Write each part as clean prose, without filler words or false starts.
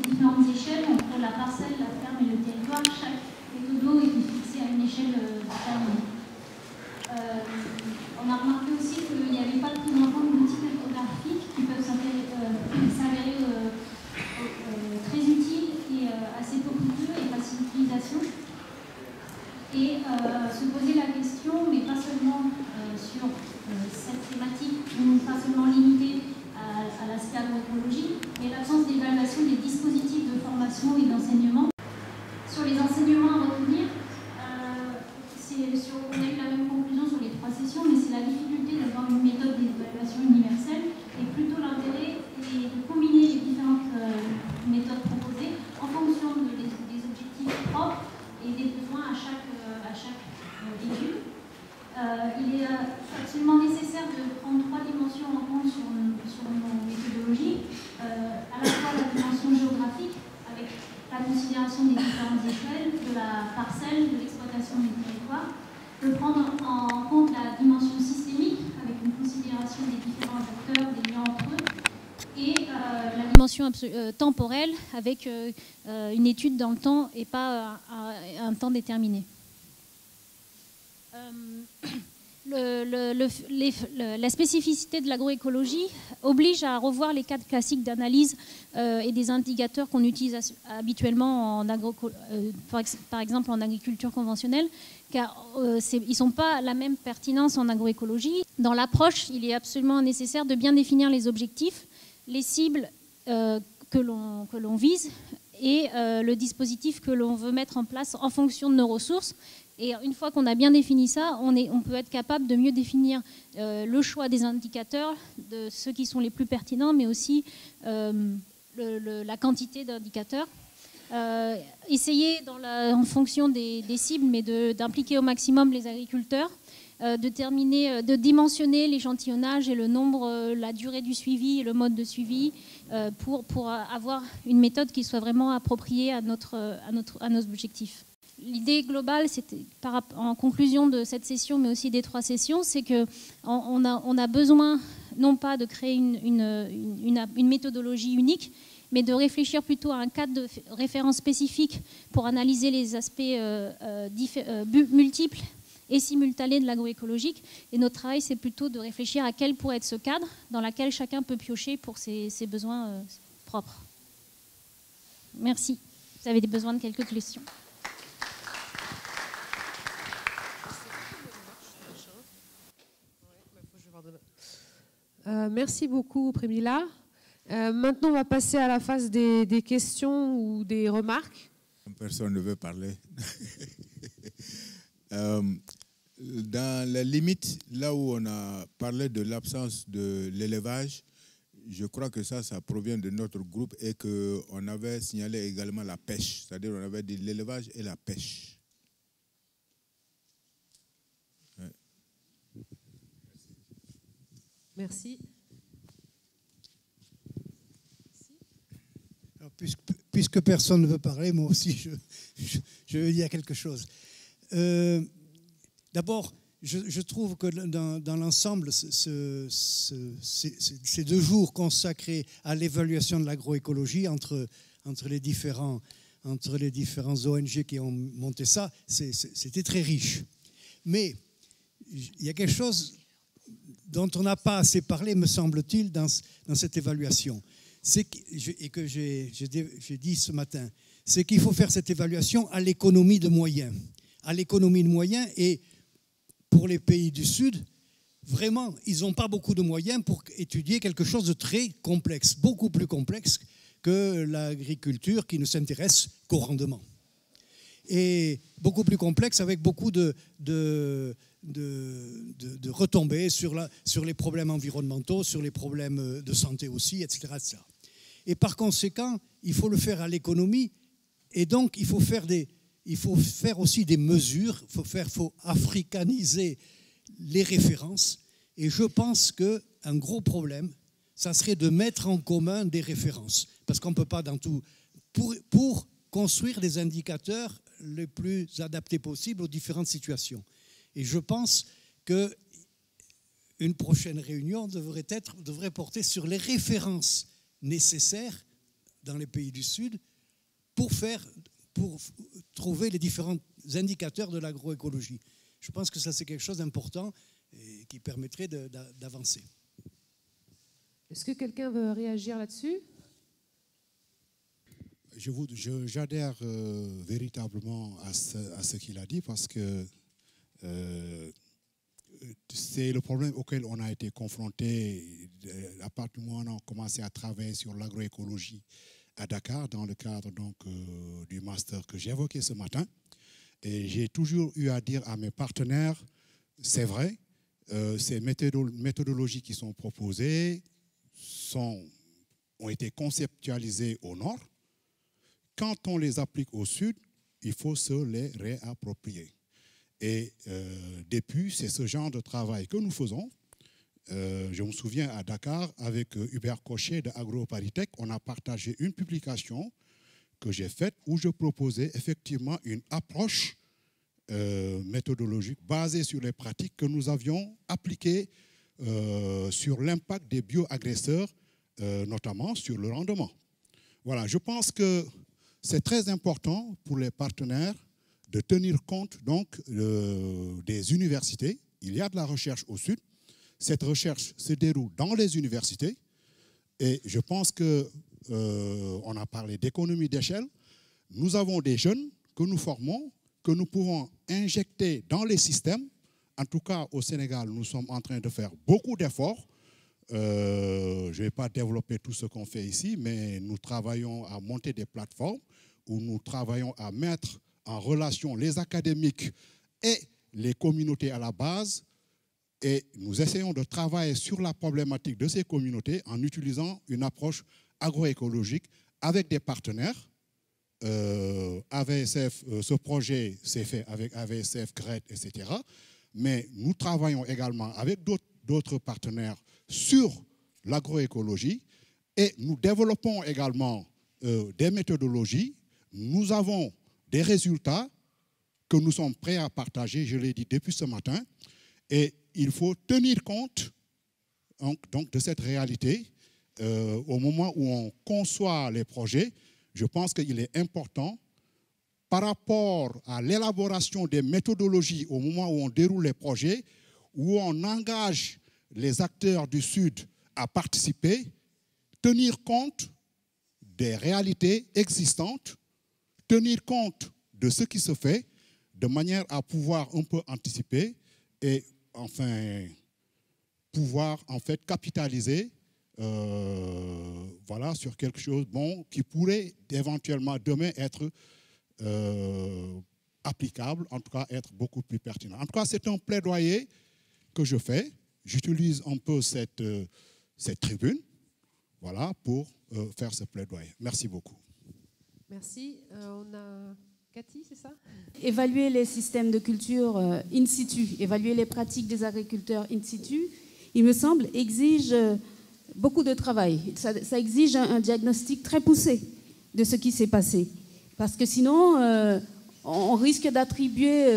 différentes échelles entre la parcelle, la ferme et le territoire. Chaque méthode est fixée à une échelle déterminée. On a remarqué aussi qu'il n'y avait pas de prise en compte d'outils cartographiques qui peuvent s'avérer très utiles et assez peu coûteux et facile d'utilisation. Et se poser la question, mais pas seulement sur cette thématique, pas seulement limitée à l'aspect agroécologie, mais l'absence d'évaluation des dispositifs de formation et d'enseignement. Sur les enseignements à retenir, on a eu la même conclusion sur les 3 sessions, mais c'est la difficulté d'avoir une méthode d'évaluation universelle et plutôt l'intérêt est de combiner les différentes méthodes proposées en fonction des objectifs propres et des besoins à chaque étude. Il est absolument nécessaire de prendre 3 dimensions en compte sur nos méthodologies, à la fois la dimension géographique, avec la considération des différentes échelles, de la parcelle, de l'exploitation du territoire, de prendre en compte la dimension systémique, avec une considération des différents acteurs, des liens entre eux, et la dimension temporelle, avec une étude dans le temps et pas un temps déterminé. La spécificité de l'agroécologie oblige à revoir les cadres classiques d'analyse et des indicateurs qu'on utilise habituellement par exemple en agriculture conventionnelle, car ils ne sont pas à la même pertinence en agroécologie. Dans l'approche, il est absolument nécessaire de bien définir les objectifs, les cibles que l'on vise et le dispositif que l'on veut mettre en place en fonction de nos ressources. Et une fois qu'on a bien défini ça, on peut être capable de mieux définir le choix des indicateurs, de ceux qui sont les plus pertinents, mais aussi la quantité d'indicateurs. Essayer en fonction des cibles, mais d'impliquer au maximum les agriculteurs, de dimensionner l'échantillonnage et le nombre, la durée du suivi et le mode de suivi pour avoir une méthode qui soit vraiment appropriée à nos objectifs. L'idée globale, c'était en conclusion de cette session, mais aussi des 3 sessions, c'est qu'on a besoin non pas de créer une méthodologie unique, mais de réfléchir plutôt à un cadre de référence spécifique pour analyser les aspects multiples et simultanés de l'agroécologique. Et notre travail, c'est plutôt de réfléchir à quel pourrait être ce cadre dans lequel chacun peut piocher pour ses besoins propres. Merci. Vous avez besoin de quelques questions. Merci beaucoup, Premila. Maintenant, on va passer à la phase des questions ou des remarques. Personne ne veut parler. Dans la limite, là où on a parlé de l'absence de l'élevage, je crois que ça provient de notre groupe et qu'on avait signalé également la pêche. C'est-à-dire qu'on avait dit l'élevage et la pêche. Merci. Alors, puisque personne ne veut parler, moi aussi, je veux dire quelque chose. D'abord, je trouve que dans l'ensemble, ces 2 jours consacrés à l'évaluation de l'agroécologie entre les différents ONG qui ont monté ça, c'était très riche. Mais il y a quelque chose dont on n'a pas assez parlé, me semble-t-il, dans cette évaluation. Et que j'ai dit ce matin, c'est qu'il faut faire cette évaluation à l'économie de moyens. À l'économie de moyens, et pour les pays du Sud, vraiment, ils n'ont pas beaucoup de moyens pour étudier quelque chose de très complexe, beaucoup plus complexe que l'agriculture qui ne s'intéresse qu'au rendement. Et beaucoup plus complexe avec beaucoup de retombées sur les problèmes environnementaux, sur les problèmes de santé aussi, etc., etc. Et par conséquent, il faut le faire à l'économie, et donc il faut faire aussi des mesures, il faut africaniser les références, et je pense qu'un gros problème, ça serait de mettre en commun des références, parce qu'on ne peut pas dans tout... Pour construire des indicateurs les plus adaptés possibles aux différentes situations. Et je pense qu'une prochaine réunion devrait porter sur les références nécessaires dans les pays du Sud pour trouver les différents indicateurs de l'agroécologie. Je pense que ça, c'est quelque chose d'important et qui permettrait d'avancer. Est-ce que quelqu'un veut réagir là-dessus? J'adhère véritablement à ce qu'il a dit parce que c'est le problème auquel on a été confronté à partir du moment où on a commencé à travailler sur l'agroécologie à Dakar dans le cadre donc, du master que j'ai évoqué ce matin. Et j'ai toujours eu à dire à mes partenaires, c'est vrai, ces méthodologies qui sont proposées ont été conceptualisées au nord. Quand on les applique au sud, il faut se les réapproprier. Et depuis, c'est ce genre de travail que nous faisons. Je me souviens à Dakar, avec Hubert Cochet de AgroParisTech, on a partagé une publication que j'ai faite où je proposais effectivement une approche méthodologique basée sur les pratiques que nous avions appliquées sur l'impact des bioagresseurs, notamment sur le rendement. Voilà, je pense que c'est très important pour les partenaires de tenir compte donc, des universités. Il y a de la recherche au sud. Cette recherche se déroule dans les universités. Et je pense qu'on a parlé d'économie d'échelle. Nous avons des jeunes que nous formons, que nous pouvons injecter dans les systèmes. En tout cas, au Sénégal, nous sommes en train de faire beaucoup d'efforts. Je ne vais pas développer tout ce qu'on fait ici, mais nous travaillons à monter des plateformes où nous travaillons à mettre en relation les académiques et les communautés à la base. Et nous essayons de travailler sur la problématique de ces communautés en utilisant une approche agroécologique avec des partenaires. AVSF, ce projet s'est fait avec AVSF, GRET, etc. Mais nous travaillons également avec d'autres partenaires sur l'agroécologie et nous développons également des méthodologies. Nous avons des résultats que nous sommes prêts à partager, je l'ai dit depuis ce matin, et il faut tenir compte donc de cette réalité au moment où on conçoit les projets. Je pense qu'il est important, par rapport à l'élaboration des méthodologies au moment où on déroule les projets, où on engage les acteurs du Sud à participer, tenir compte des réalités existantes, tenir compte de ce qui se fait, de manière à pouvoir un peu anticiper et enfin pouvoir en fait capitaliser voilà, sur quelque chose bon, qui pourrait éventuellement demain être applicable, en tout cas être beaucoup plus pertinent. En tout cas, c'est un plaidoyer que je fais. J'utilise un peu cette tribune voilà, pour faire ce plaidoyer. Merci beaucoup. Merci. On a Cathy, c'est ça? Évaluer les systèmes de culture in situ, évaluer les pratiques des agriculteurs in situ, il me semble, exige beaucoup de travail. Ça exige un diagnostic très poussé de ce qui s'est passé. Parce que sinon, on risque d'attribuer,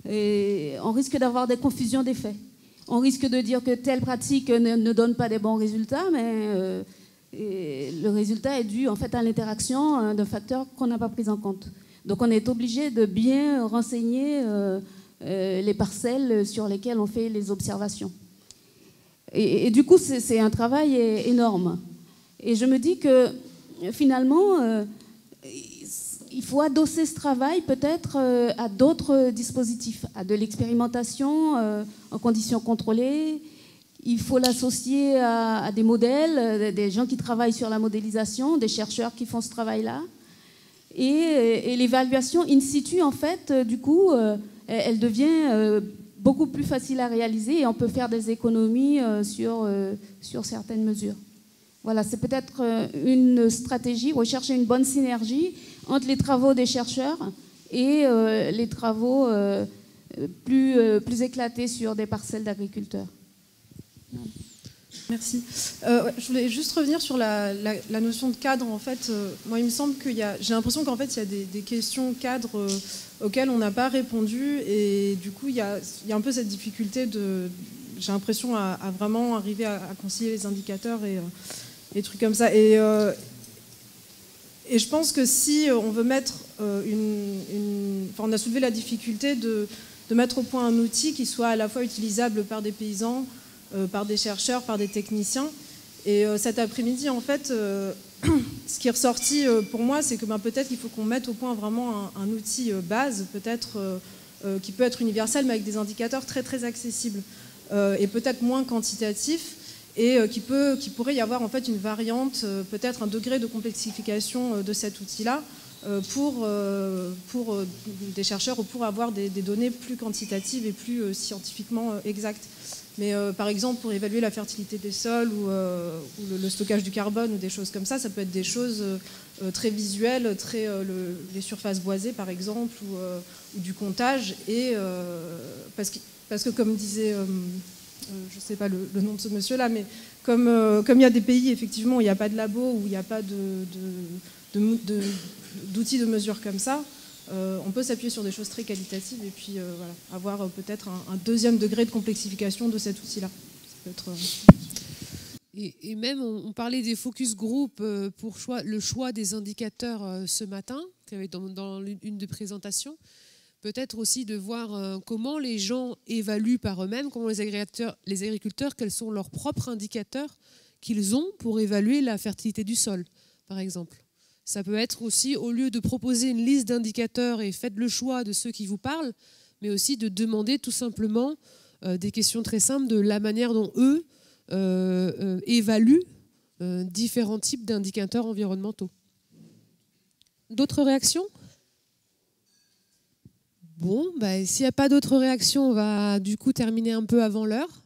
on risque d'avoir des confusions des faits. On risque de dire que telle pratique ne donne pas des bons résultats, mais le résultat est dû en fait à l'interaction d'un facteur qu'on n'a pas pris en compte. Donc on est obligé de bien renseigner les parcelles sur lesquelles on fait les observations. Et du coup, c'est un travail énorme. Et je me dis que finalement, il faut adosser ce travail peut-être à d'autres dispositifs, à de l'expérimentation en conditions contrôlées. Il faut l'associer à des modèles, des gens qui travaillent sur la modélisation, des chercheurs qui font ce travail-là. Et l'évaluation in situ, en fait, du coup, elle devient beaucoup plus facile à réaliser et on peut faire des économies sur certaines mesures. Voilà, c'est peut-être une stratégie, rechercher une bonne synergie entre les travaux des chercheurs et les travaux plus éclatés sur des parcelles d'agriculteurs. Merci. Je voulais juste revenir sur la notion de cadre. En fait, moi, il me semble qu'il y a, j'ai l'impression qu'en fait, il y a des questions cadres auxquelles on n'a pas répondu, et du coup, il y a un peu cette difficulté j'ai l'impression à vraiment arriver à concilier les indicateurs et trucs comme ça. Et Et je pense que si on veut mettre enfin, on a soulevé la difficulté de mettre au point un outil qui soit à la fois utilisable par des paysans, par des chercheurs, par des techniciens. Et cet après-midi, en fait, ce qui est ressorti pour moi, c'est que peut-être qu'il faut qu'on mette au point vraiment un outil base, peut-être qui peut être universel, mais avec des indicateurs très très accessibles et peut-être moins quantitatifs, et qui pourrait y avoir en fait une variante, peut-être un degré de complexification de cet outil-là pour des chercheurs ou pour avoir des données plus quantitatives et plus scientifiquement exactes. Mais par exemple, pour évaluer la fertilité des sols ou le stockage du carbone ou des choses comme ça peut être des choses très visuelles, les surfaces boisées par exemple, ou du comptage. Et, parce que comme disait, je ne sais pas le nom de ce monsieur-là, mais comme il y a des pays effectivement où il n'y a pas de labo, où il n'y a pas d'outils de mesure comme ça, on peut s'appuyer sur des choses très qualitatives et puis voilà, avoir peut-être un deuxième degré de complexification de cet outil-là. Et même, on parlait des focus group pour le choix des indicateurs ce matin, dans une des présentations. Peut-être aussi de voir comment les gens évaluent par eux-mêmes, comment les agriculteurs, quels sont leurs propres indicateurs qu'ils ont pour évaluer la fertilité du sol, par exemple. Ça peut être aussi, au lieu de proposer une liste d'indicateurs et faites le choix de ceux qui vous parlent, mais aussi de demander tout simplement des questions très simples de la manière dont eux évaluent différents types d'indicateurs environnementaux. D'autres réactions ? Bon, s'il n'y a pas d'autres réactions, on va du coup terminer un peu avant l'heure.